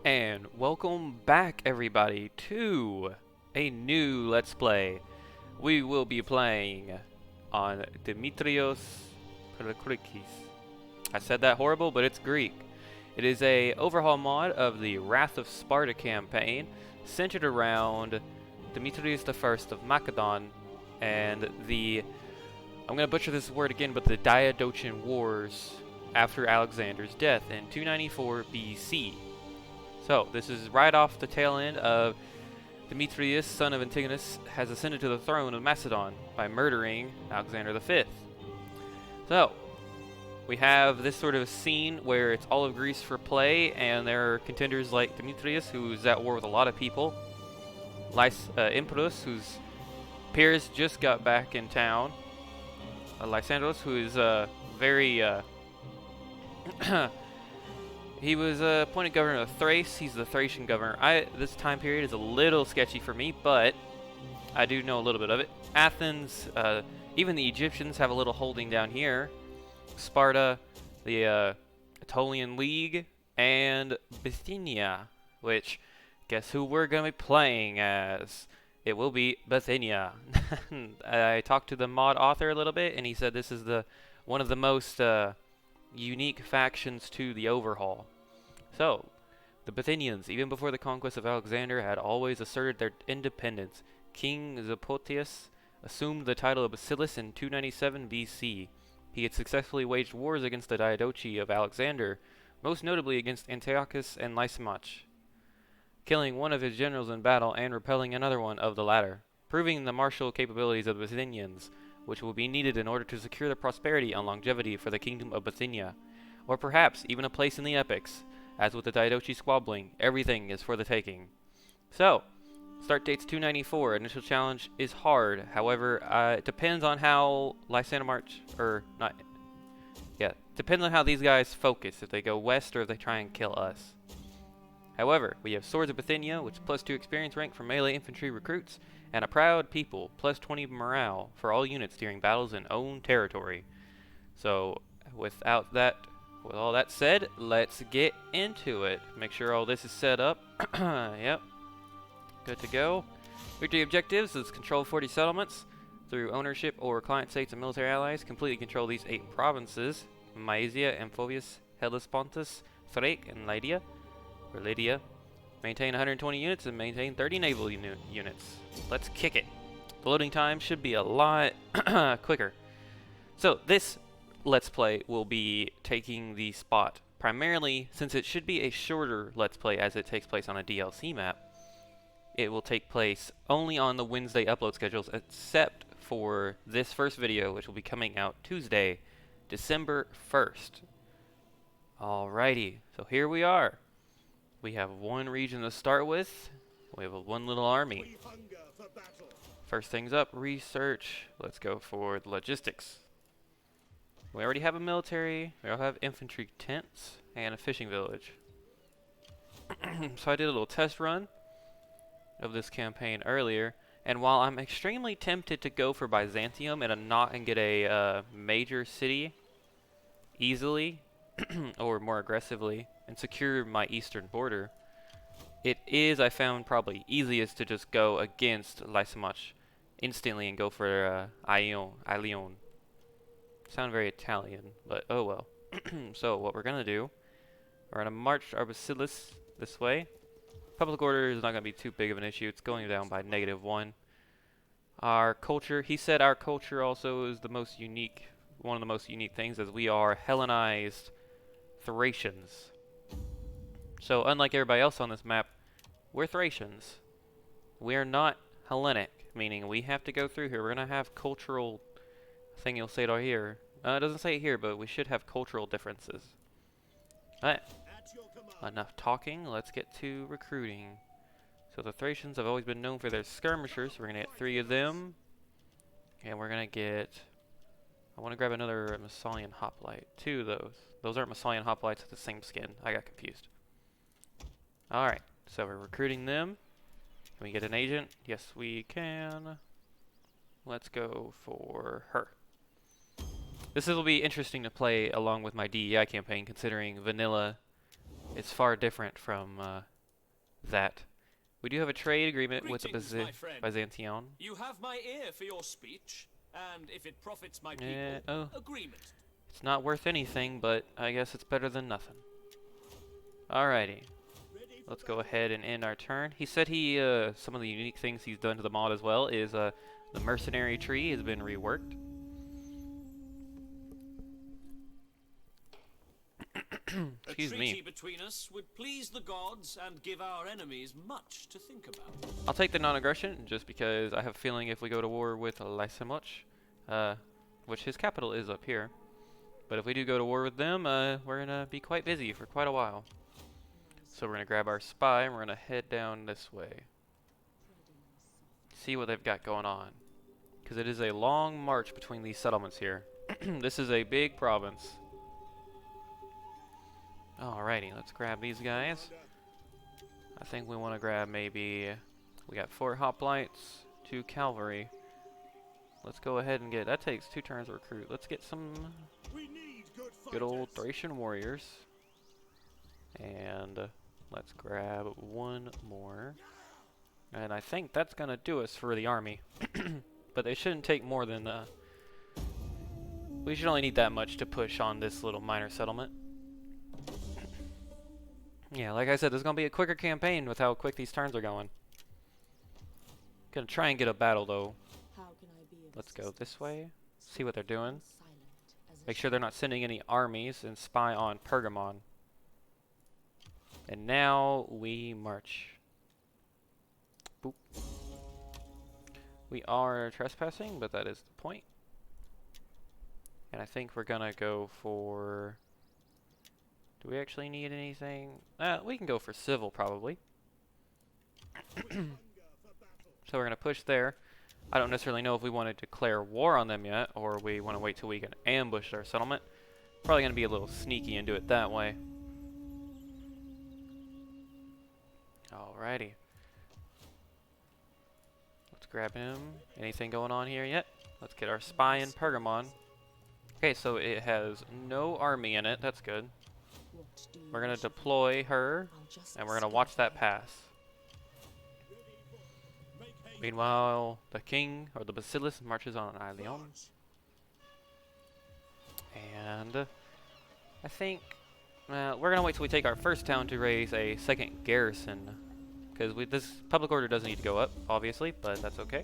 And welcome back, everybody, to a new Let's Play. We will be playing on Demetrios Poliorketes. I said that horrible, but it's Greek. It is a overhaul mod of the Wrath of Sparta campaign, centered around Demetrios I of Macedon and I'm going to butcher this word again, but the Diadochian Wars after Alexander's death in 294 BC. So, this is right off the tail end of Demetrius, son of Antigonus, has ascended to the throne of Macedon by murdering Alexander V. So, we have this sort of scene where it's all of Greece for play, and there are contenders like Demetrius, who's at war with a lot of people, Emperus, whose peers just got back in town, Lysandros, who is very he was appointed governor of Thrace. He's the Thracian governor. This time period is a little sketchy for me, but I do know a little bit of it. Athens, even the Egyptians have a little holding down here. Sparta, the Aetolian League, and Bithynia, which, guess who we're going to be playing as? It will be Bithynia. I talked to the mod author a little bit, and he said this is one of the most unique factions to the overhaul. So, the Bithynians, even before the conquest of Alexander, had always asserted their independence. King Cestos assumed the title of Basilis in 297 BC. He had successfully waged wars against the Diadochi of Alexander, most notably against Antiochus and Lysimach, killing one of his generals in battle and repelling another one of the latter, proving the martial capabilities of the Bithynians, which will be needed in order to secure the prosperity and longevity for the kingdom of Bithynia, or perhaps even a place in the epics. As with the Diadochi squabbling, everything is for the taking. So, start date's 294. Initial challenge is hard. However, it depends on how depends on how these guys focus. If they go west or if they try and kill us. However, we have Swords of Bithynia, which is +2 experience rank for melee infantry recruits, and a Proud People, +20 morale for all units during battles in own territory. So, with all that said, let's get into it. Make sure all this is set up. Yep. Good to go. Victory objectives is control 40 settlements through ownership or client states and military allies. Completely control these 8 provinces: Mysia, Amphobius, Hellespontus, Thrace, and Lydia. Maintain 120 units and maintain 30 naval units. Let's kick it. The loading time should be a lot quicker. So this Let's Play will be taking the spot primarily, since it should be a shorter Let's Play as it takes place on a DLC map. It will take place only on the Wednesday upload schedules, except for this first video, which will be coming out Tuesday, December 1st. Alrighty, so here we are. We have one region to start with. We have one little army. First things up, research. Let's go for the logistics. We already have a military. We also have infantry tents and a fishing village. So I did a little test run of this campaign earlier, and while I'm extremely tempted to go for Byzantium and get a major city easily or more aggressively and secure my eastern border, it is, I found, probably easiest to just go against Lysimach instantly and go for Ilion. Sound very Italian, but oh well. So what we're gonna do, we're gonna march our Basilis this way. Public order is not gonna be too big of an issue. It's going down by -1. Our culture, he said our culture also is one of the most unique things, as we are Hellenized Thracians. So unlike everybody else on this map, we're Thracians. We're not Hellenic, meaning we have to go through here. We're gonna have cultural thing, you'll say it right here. It doesn't say it here, but we should have cultural differences. Alright. Enough talking, let's get to recruiting. So the Thracians have always been known for their skirmishers, so we're gonna get 3 of them. And we're gonna get, I wanna grab another Massalian hoplite. 2 of those. Those aren't Massalian hoplites with the same skin. I got confused. Alright, so we're recruiting them. Can we get an agent? Yes, we can. Let's go for her. This will be interesting to play along with my DEI campaign, considering vanilla is far different from that. We do have a trade agreement with the Greetings, my friend. Byzantion. You have my ear for your speech, and if it profits my people, Oh, agreement. it's not worth anything, but I guess it's better than nothing. Alrighty. Let's go ahead and end our turn. He said some of the unique things he's done to the mod as well is, the mercenary tree has been reworked. Excuse A treaty me. between us would please the gods and give our enemies much to think about. I'll take the non-aggression just because I have a feeling if we go to war with Lysimach, which his capital is up here, but if we do go to war with them, we're gonna be quite busy for quite a while. So we're gonna grab our spy and we're gonna head down this way. See what they've got going on. Because it is a long march between these settlements here. This is a big province. Alrighty, let's grab these guys. I think we want to grab maybe... We got 4 hoplites, 2 cavalry. Let's go ahead and get... That takes 2 turns to recruit. Let's get some good old Thracian warriors. And let's grab 1 more. And I think that's going to do us for the army. But they shouldn't take more than... we should only need that much to push on this little minor settlement. Yeah, like I said, this is going to be a quicker campaign with how quick these turns are going. Gonna try and get a battle, though. Let's go this way. See what they're doing. Make sure they're not sending any armies and spy on Pergamon. And now we march. Boop. We are trespassing, but that is the point. And I think we're gonna go for... Do we actually need anything? We can go for civil, probably. So we're gonna push there. I don't necessarily know if we want to declare war on them yet, or we want to wait till we can ambush their settlement. Probably gonna be a little sneaky and do it that way. Alrighty. Let's grab him. Anything going on here yet? Let's get our spy in Pergamon. Okay, so it has no army in it. That's good. We're gonna deploy her, and we're gonna watch that pass. Meanwhile, the king, or the Basilis, marches on Ilion. And I think we're gonna wait till we take our first town to raise a second garrison, because this public order doesn't need to go up, obviously, but that's okay.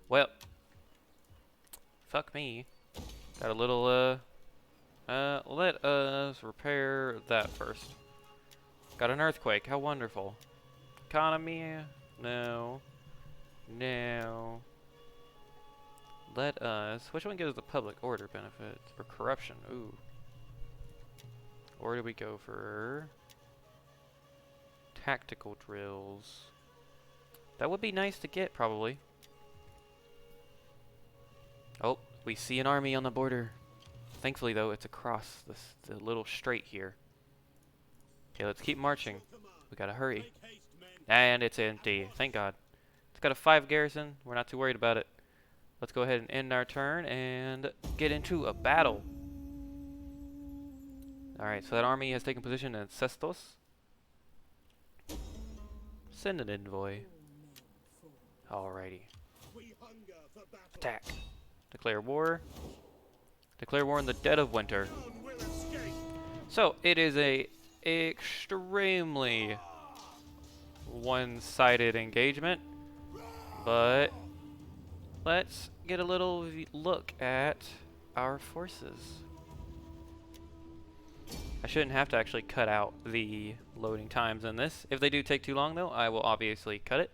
Well, fuck me. Got a little let us repair that first. Got an earthquake, how wonderful. Economy, no. No. Let us, which one gives the public order benefits? Or corruption, ooh. Or do we go for tactical drills? That would be nice to get, probably. Oh, we see an army on the border. Thankfully, though, it's across the little strait here. Okay, let's keep marching. We gotta hurry. And it's empty. Thank God. It's got a 5 garrison. We're not too worried about it. Let's go ahead and end our turn and get into a battle. Alright, so that army has taken position in Cestos. Send an envoy. Alrighty. Attack. Declare war. Declare war in the dead of winter. So, it is a extremely one-sided engagement, but let's get a little look at our forces. I shouldn't have to actually cut out the loading times in this. If they do take too long, though, I will obviously cut it.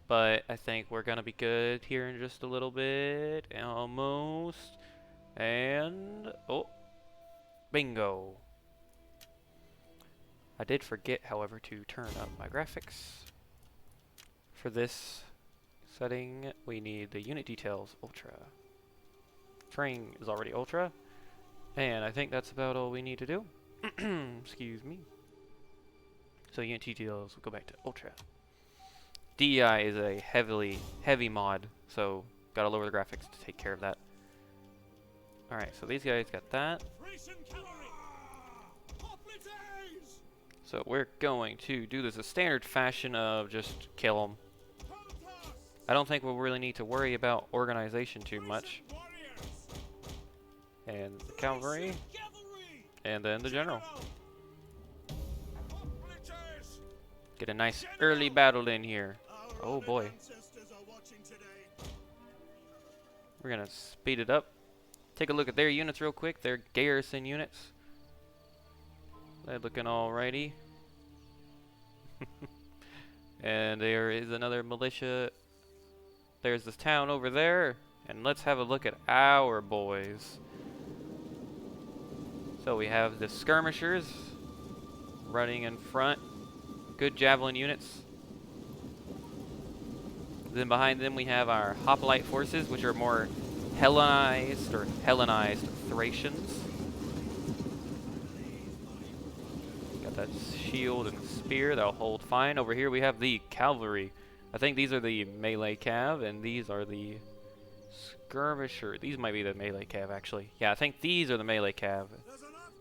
But I think we're going to be good here in just a little bit. Almost. And... oh. Bingo. I did forget, however, to turn up my graphics. For this setting, we need the unit details ultra. Terrain is already ultra. And I think that's about all we need to do. Excuse me. So unit details will go back to ultra. DEI is a heavy mod, so gotta lower the graphics to take care of that. Alright, so these guys got that. So we're going to do this a standard fashion of just kill them. I don't think we'll really need to worry about organization too much. And the cavalry. And then the general. Get a nice early battle in here. Oh boy. We're gonna speed it up. Take a look at their units real quick. Their garrison units. They're looking alrighty. And there is another militia. There's this town over there. And let's have a look at our boys. So we have the skirmishers running in front. Good javelin units. Then behind them we have our hoplite forces, which are more Hellenized Thracians. Got that shield and spear that'll hold fine. Over here we have the cavalry. I think these are the melee cav, and these are the skirmisher. These might be the melee cav, actually. Yeah, I think these are the melee cav.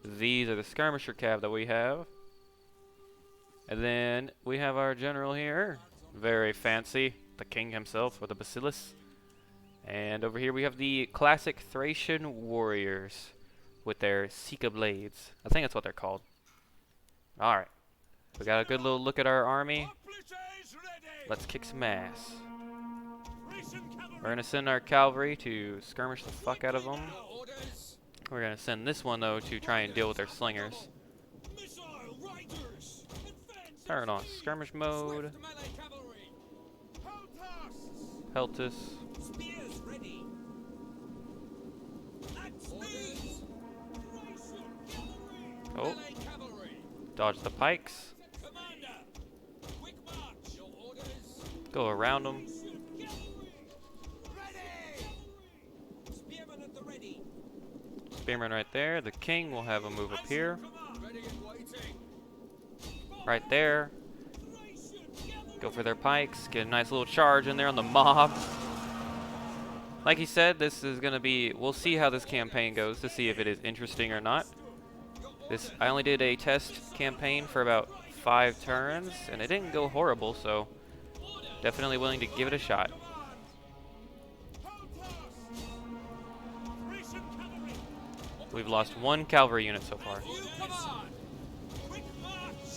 These are the skirmisher cav that we have. And then we have our general here. Very fancy. The king himself with the basilis. And over here we have the classic Thracian warriors with their Sika blades. I think that's what they're called. Alright. We got a good little look at our army. Let's kick some ass. We're going to send our cavalry to skirmish the fuck out of them. We're going to send this one, though, to try and deal with their slingers. Turn on skirmish mode. Peltus. Oh. Dodge the pikes. Go around them. Spearman right there. The king will have a move up here. Right there. Go for their pikes. Get a nice little charge in there on the mob. Like he said, this is going to be... We'll see how this campaign goes to see if it is interesting or not. I only did a test campaign for about 5 turns, and it didn't go horrible, so definitely willing to give it a shot. We've lost 1 cavalry unit so far.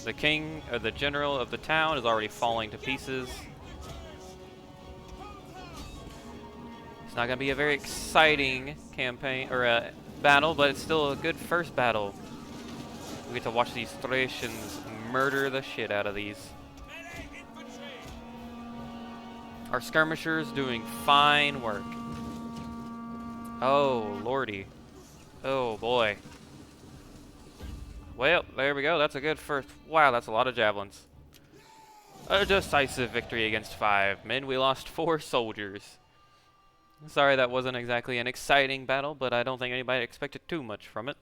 The king, or the general of the town, is already falling to pieces. It's not going to be a very exciting campaign, or battle, but it's still a good first battle. We get to watch these Thracians murder the shit out of these. Our skirmishers doing fine work. Oh, lordy. Oh, boy. Well, there we go. That's a good first... Wow, that's a lot of javelins. A decisive victory against 5 men. We lost 4 soldiers. Sorry that wasn't exactly an exciting battle, but I don't think anybody expected too much from it.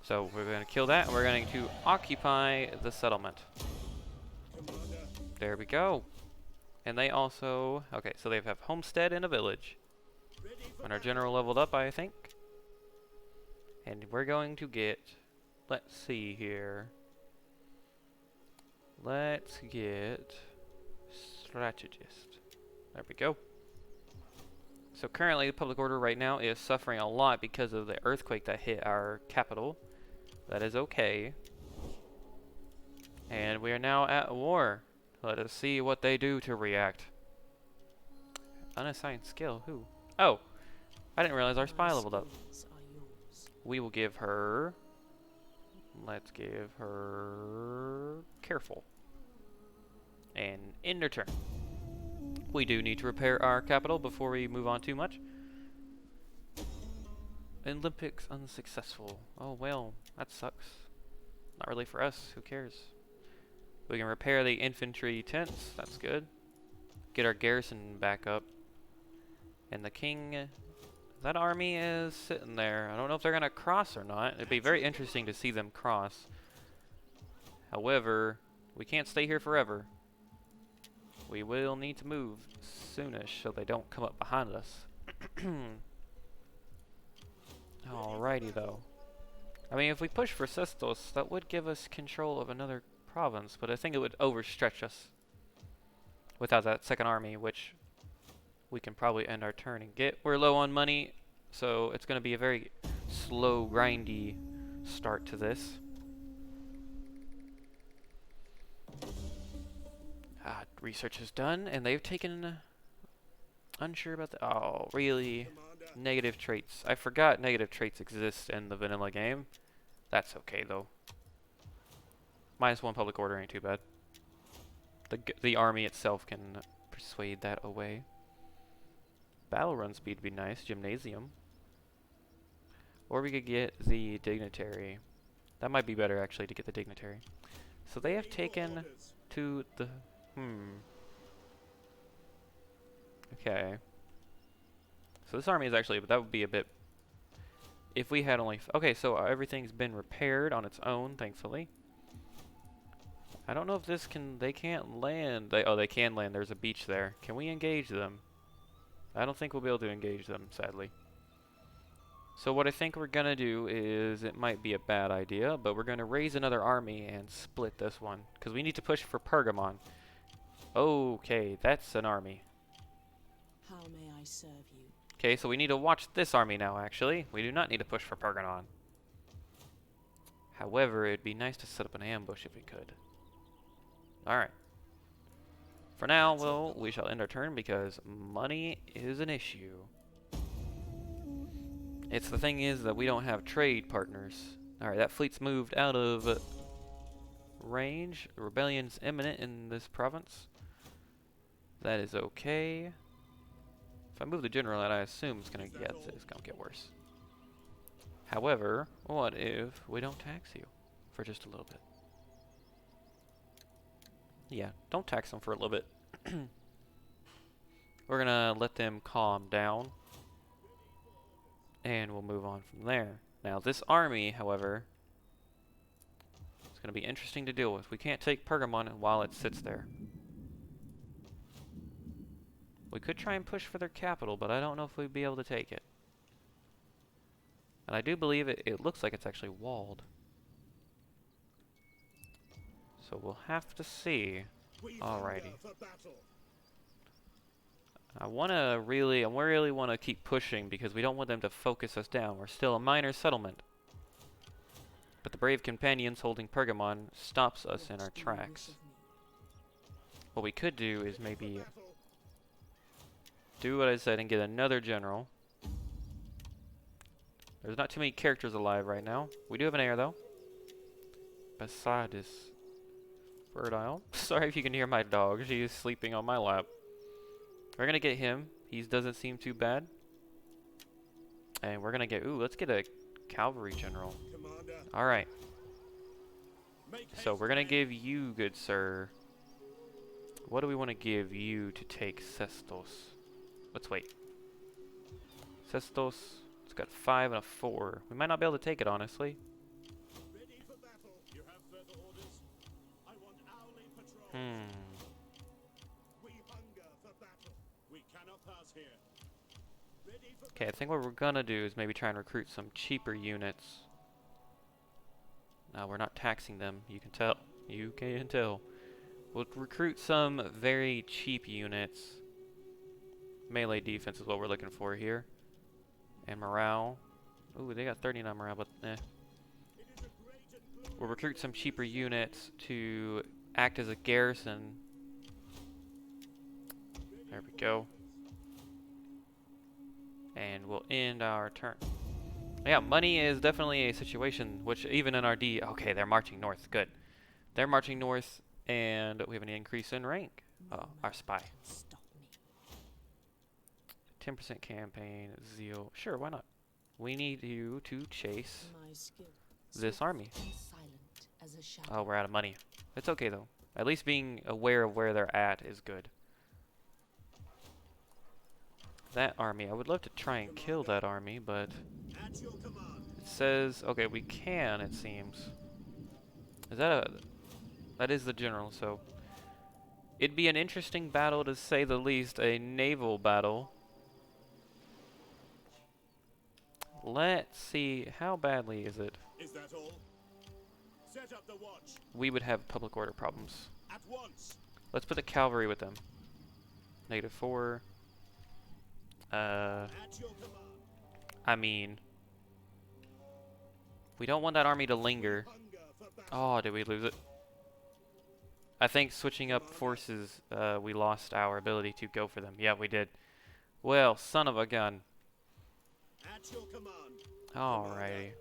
So we're going to kill that, and we're going to occupy the settlement. There we go. And they also... Okay, so they have homestead and a village. And our general leveled up, I think. And we're going to get... Let's see here. Let's get... Strategist. There we go. So currently the public order right now is suffering a lot because of the earthquake that hit our capital. That is okay. And we are now at war. Let us see what they do to react. Unassigned skill, who? Oh, I didn't realize our spy leveled up. We will give her... Let's give her... Careful. And end her turn. We do need to repair our capital before we move on too much. Olympics unsuccessful. Oh well, that sucks. Not really for us, who cares? We can repair the infantry tents, that's good. Get our garrison back up. And the king, that army is sitting there. I don't know if they're going to cross or not. It'd be very interesting to see them cross. However, we can't stay here forever. We will need to move soonish so they don't come up behind us. Alrighty though. I mean, if we push for Cestos, that would give us control of another province, but I think it would overstretch us without that second army, which we can probably end our turn and get. We're low on money, so it's going to be a very slow, grindy start to this. Research is done, and they've taken... unsure about the... Oh, really? Negative traits. I forgot negative traits exist in the vanilla game. That's okay, though. -1 public order ain't too bad. The army itself can persuade that away. Battle run speed would be nice. Gymnasium. Or we could get the dignitary. That might be better, actually, to get the dignitary. So they have taken to the... Okay. So this army is actually... that would be a bit... if we had only... okay, so everything's been repaired on its own, thankfully. I don't know if this can... they can't land. Oh, they can land. There's a beach there. Can we engage them? I don't think we'll be able to engage them, sadly. So what I think we're going to do is... it might be a bad idea, but we're going to raise another army and split this one. Because we need to push for Pergamon. Okay, that's an army. How may I serve you? Okay, so we need to watch this army now, actually. We do not need to push for Pergamon. However, it'd be nice to set up an ambush if we could. Alright. For now, well, we shall end our turn because money is an issue. It's the thing is that we don't have trade partners. Alright, that fleet's moved out of range. Rebellion's imminent in this province. That is okay. If I move the general out, I assume it's gonna get worse. However, what if we don't tax you for just a little bit? Yeah, don't tax them for a little bit. We're gonna let them calm down, and we'll move on from there. Now, this army, however, is gonna be interesting to deal with. We can't take Pergamon while it sits there. We could try and push for their capital, but I don't know if we'd be able to take it. And I do believe it looks like it's actually walled. So we'll have to see. Alrighty. I really want to keep pushing because we don't want them to focus us down. We're still a minor settlement. But the brave companions holding Pergamon stops us in our tracks. What we could do is maybe do what I said and get another general. There's not too many characters alive right now. We do have an heir, though. Basadis. Fertile. Sorry if you can hear my dog. She is sleeping on my lap. We're going to get him. He doesn't seem too bad. And we're going to get... ooh, let's get a cavalry general. Alright. So we're going to give you, good sir... what do we want to give you to take Cestos? Let's wait. Cestos... it's got 5 and a 4. We might not be able to take it, honestly. Ready for battle. You have further orders? I want hourly patrols. We hunger for battle. We cannot pass here. Ready for Okay, I think what we're gonna do is maybe try and recruit some cheaper units. Now we're not taxing them, you can tell. You can tell. We'll recruit some very cheap units. Melee defense is what we're looking for here. And morale. Ooh, they got 39 morale, but eh. We'll recruit some cheaper units to act as a garrison. There we go. And we'll end our turn. Yeah, money is definitely a situation which even in our D... okay, they're marching north. Good. They're marching north, and we have an increase in rank. Oh, our spy. 10% campaign, zeal. Sure, why not? We need you to chase this army. Oh, we're out of money. It's okay, though. At least being aware of where they're at is good. That army, I would love to try and kill that army, but it says, okay, we can, it seems. Is that a... that is the general, so... it'd be an interesting battle, to say the least. A naval battle. Let's see, how badly is it? Is that all? Set up the watch. we would have public order problems. At once. Let's put the cavalry with them. -4. At your command. I mean, we don't want that army to linger. Hunger for battle. Oh, did we lose it? I think switching up forces, we lost our ability to go for them. Yeah, we did. Well, son of a gun. At your command. Alrighty.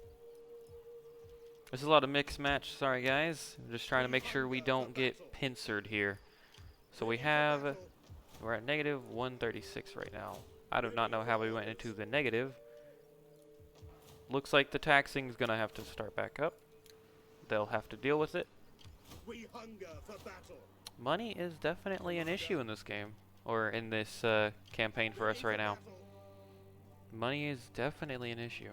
There's a lot of mixed match. Sorry, guys. I'm just trying to make sure we don't get pincered here. So we have... We're at -136 right now. I do not know how we went into the negative. Looks like the taxing's gonna have to start back up. They'll have to deal with it. We hunger for battle. Money is definitely an issue in this game. Or in this campaign for us right now. Money is definitely an issue.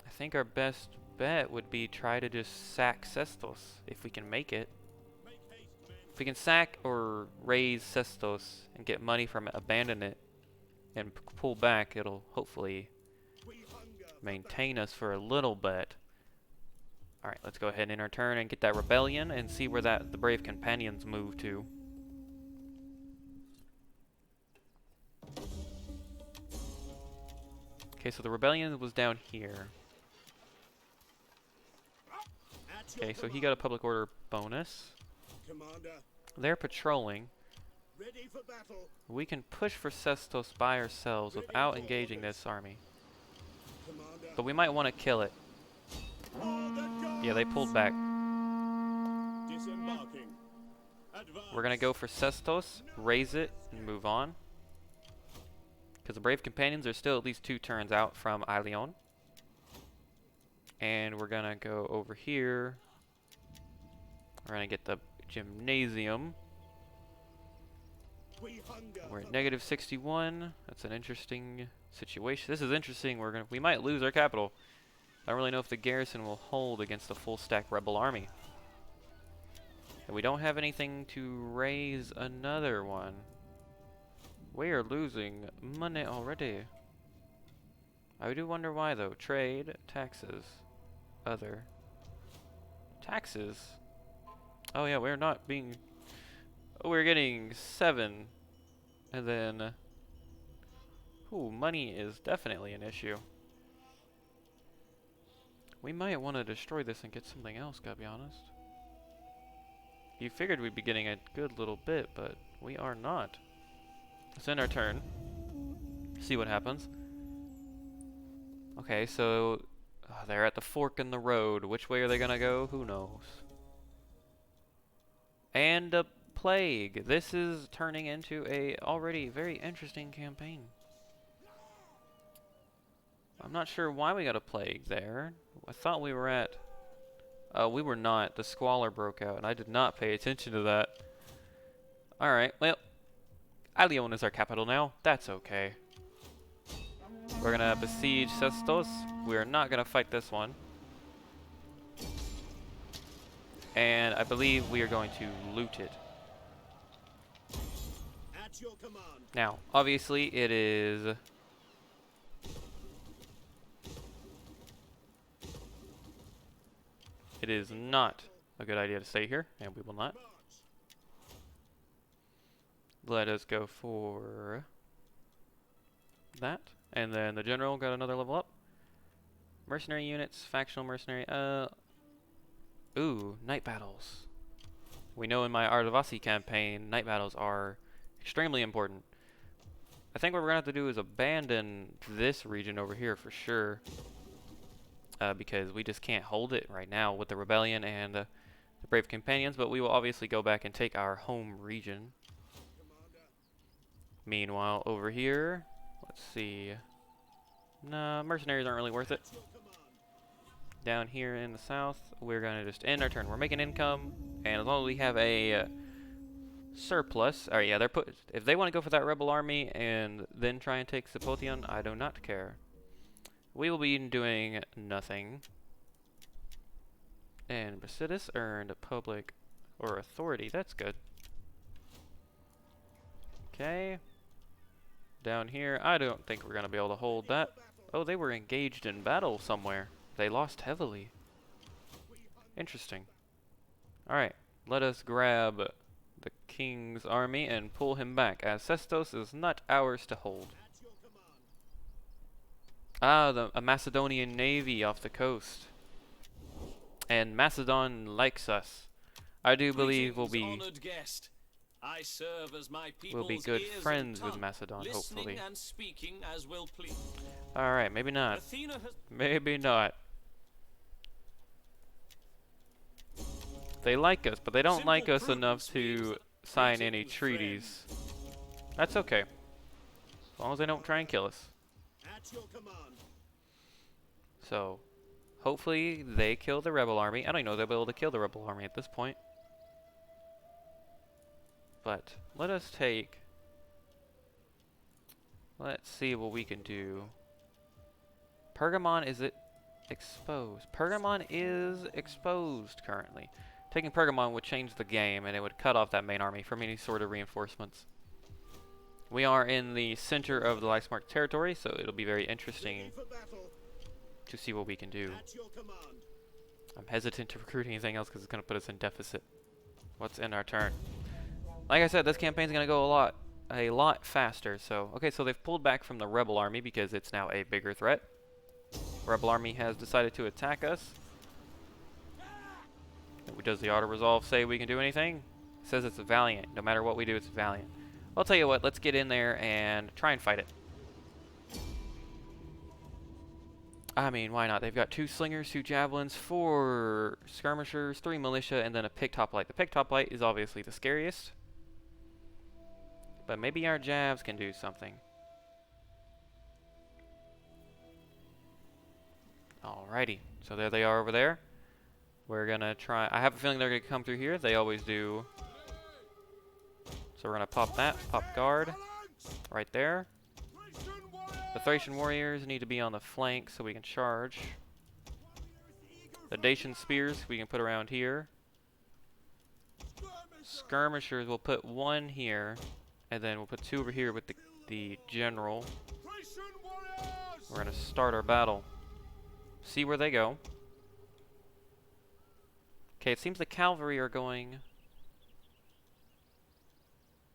I think our best bet would be try to just sack Cestos, if we can make it. Make haste, men. If we can sack or raise Cestos and get money from it, abandon it, and pull back, it'll hopefully We hunger for maintain us for a little bit. Alright, let's go ahead and end our turn and get that rebellion and see where the brave companions move to. Okay, so the rebellion was down here. At your Okay, so he got a public order bonus. Commander, They're patrolling. ready for battle. We can push for Cestos by ourselves without engaging this army. Commander, But we might want to kill it. for the gods. Yeah, they pulled back. Disembarking. Advance. We're going to go for Cestos, raise it, and move on. Because the brave companions are still at least 2 turns out from Ilion. And we're going to go over here. We're going to get the gymnasium. We hunger We're at for -61. That's an interesting situation. This is interesting. We might lose our capital. I don't really know if the garrison will hold against a full stack rebel army. And we don't have anything to raise another one. We are losing money already. I do wonder why though. Trade, taxes, other. Taxes? Oh yeah, we're not being... Oh, we're getting 7. And then... Ooh, money is definitely an issue. We might want to destroy this and get something else, gotta be honest. You figured we'd be getting a good little bit, but we are not. Let's end our turn. See what happens. Okay, so they're at the fork in the road. Which way are they gonna go? Who knows? And a plague. This is turning into a already very interesting campaign. I'm not sure why we got a plague there. I thought we were at... we were not. The squalor broke out, and I did not pay attention to that. Alright, well... Ilion is our capital now. That's okay. We're gonna besiege Cestos. We're not gonna fight this one. And I believe we are going to loot it. At your command. Now, obviously, it is... It is not a good idea to stay here, and we will not. March. Let us go for that. And then the general got another level up. Mercenary units, factional mercenary. Ooh, night battles. We know in my Ardavasi campaign, night battles are extremely important. I think what we're going to have to do is abandon this region over here for sure. Because we just can't hold it right now with the rebellion and the brave companions. But we will obviously go back and take our home region. Meanwhile, over here, let's see. Nah, mercenaries aren't really worth it. Down here in the south, we're going to just end our turn. We're making income, and as long as we have a surplus, or yeah, if they want to go for that rebel army and then try and take Sepotion, I do not care. We will be doing nothing. And Brasidas earned a public or authority. That's good. Okay. Down here, I don't think we're going to be able to hold that. Oh, they were engaged in battle somewhere. They lost heavily. Interesting. Alright, let us grab the king's army and pull him back, as Cestos is not ours to hold. At your command. Ah, a Macedonian navy off the coast. And Macedon likes us. I do believe we'll Greetings, be honored guest. I serve as my we'll be people's good ears friends and with tongue, Macedon, listening hopefully. and speaking as will please. Alright, maybe not. Athena has Maybe not. They like us, but they don't Simple like us prudence enough means to that sign any greetings, treaties. That's okay. As long as they don't try and kill us. At your command. So, hopefully they kill the rebel army. I don't even know if they'll be able to kill the rebel army at this point. But, let us take... Let's see what we can do. Pergamon, is it exposed? Pergamon is exposed currently. Taking Pergamon would change the game, and it would cut off that main army from any sort of reinforcements. We are in the center of the Lysmark territory, so it'll be very interesting Ready for battle. to see what we can do. At your command. I'm hesitant to recruit anything else because it's going to put us in deficit. What's in our turn? Like I said, this campaign's going to go a lot faster. So, okay, so they've pulled back from the rebel army because it's now a bigger threat. Rebel army has decided to attack us. Does the auto resolve say we can do anything? It says it's valiant. No matter what we do, it's valiant. I'll tell you what, let's get in there and try and fight it. I mean, why not? They've got 2 slingers, 2 javelins, 4 skirmishers, 3 militia, and then a picked hoplite. The picked hoplite is obviously the scariest. But maybe our javs can do something. Alrighty, so there they are over there. We're gonna try, I have a feeling they're gonna come through here. They always do. So we're gonna pop that, pop guard, right there. The Thracian warriors need to be on the flank so we can charge. The Dacian spears we can put around here. Skirmishers, we'll put 1 here, and then we'll put 2 over here with the general. We're gonna start our battle. See where they go. Okay, it seems the cavalry are going...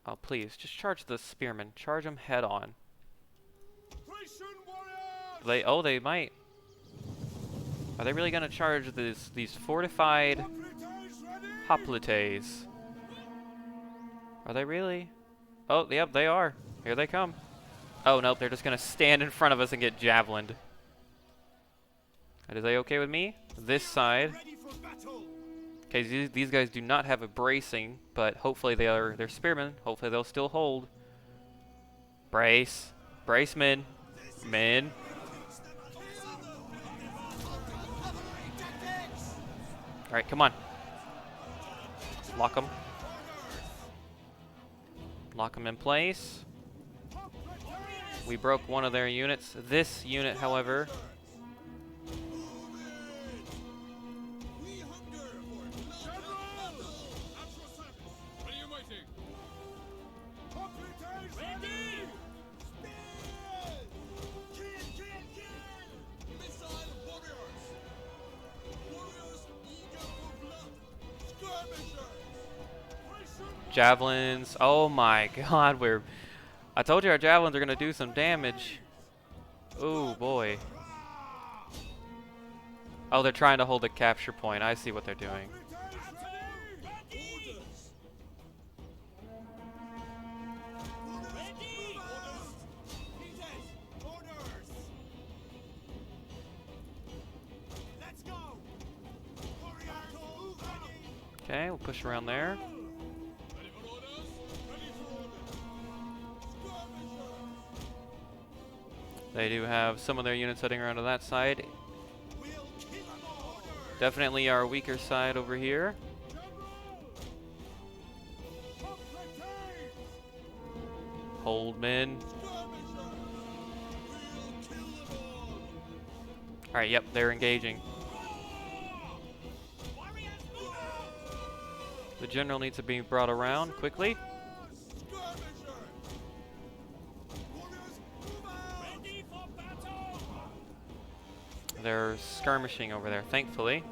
Oh, please, just charge the spearmen. Charge them head on. They might. Are they really gonna charge these fortified hoplites? Are they really? Oh, yep, they are. Here they come. Oh, nope, they're just gonna stand in front of us and get javelined. Are they okay with me? This side. Ready for battle. Okay, these guys do not have a bracing, but hopefully they're spearmen. Hopefully they'll still hold. Brace. Brace, men. Men. Alright, come on. Lock them. Lock them in place. We broke one of their units. This unit, however... Javelins. Oh my god, I told you our javelins are going to do some damage. Oh boy. Oh, they're trying to hold the capture point. I see what they're doing. Okay, we'll push around there. They do have some of their units heading around to that side. Definitely our weaker side over here. Hold, men. Alright, yep, they're engaging. The general needs to be brought around quickly. They're skirmishing over there, thankfully.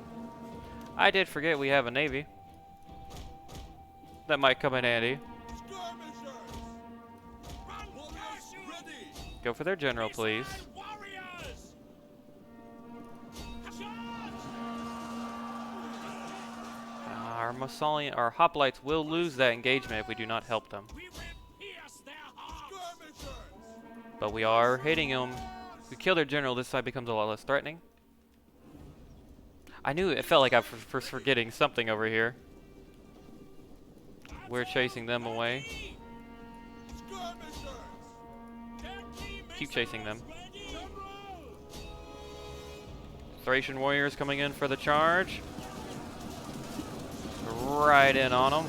I did forget we have a navy. That might come in handy. Go for their general, please. Our hoplites will lose that engagement if we do not help them. But we are hitting them. If we kill their general, this side becomes a lot less threatening. I knew it felt like I was forgetting something over here. We're chasing them away. Keep chasing them. Thracian warriors coming in for the charge. Right in on them.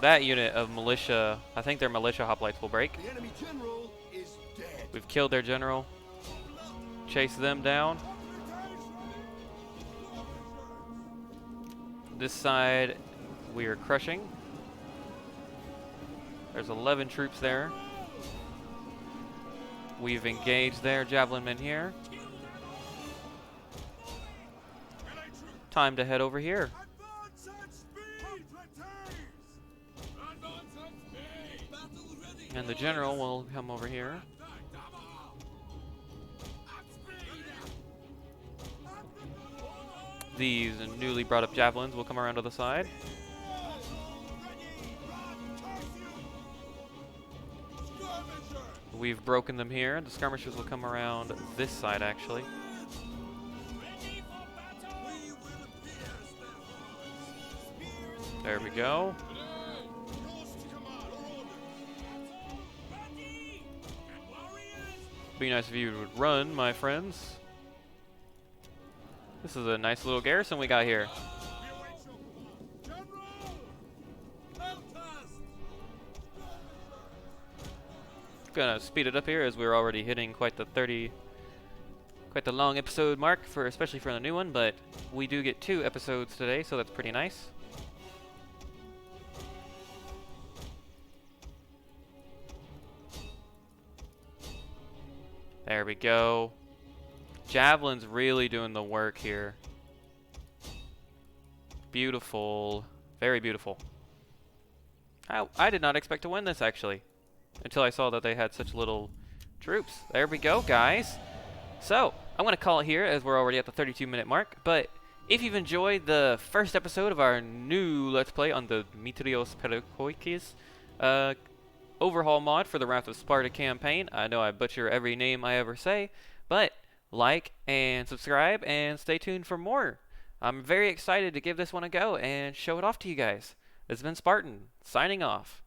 That unit of militia, I think their militia hoplites will break. The enemy general is dead. We've killed their general. Chase them down. This side, we are crushing. There's 11 troops there. We've engaged their javelin men here. Time to head over here. And the general will come over here. These newly brought up javelins will come around to the side. We've broken them here. The skirmishers will come around this side, actually. There we go. Be nice if you would run, my friends. This is a nice little garrison we got here. Gonna speed it up here as we're already hitting quite the long episode mark especially for the new one, but we do get 2 episodes today, so that's pretty nice. There we go. Javelin's really doing the work here. Beautiful. Very beautiful. I did not expect to win this, actually, until I saw that they had such little troops. There we go, guys. So, I'm going to call it here as we're already at the 32-minute mark. But if you've enjoyed the first episode of our new Let's Play on the Demetrios Poliorketes overhaul mod for the Wrath of Sparta campaign, I know I butcher every name I ever say, but like and subscribe and stay tuned for more. I'm very excited to give this one a go and show it off to you guys. This has been Spartan, signing off.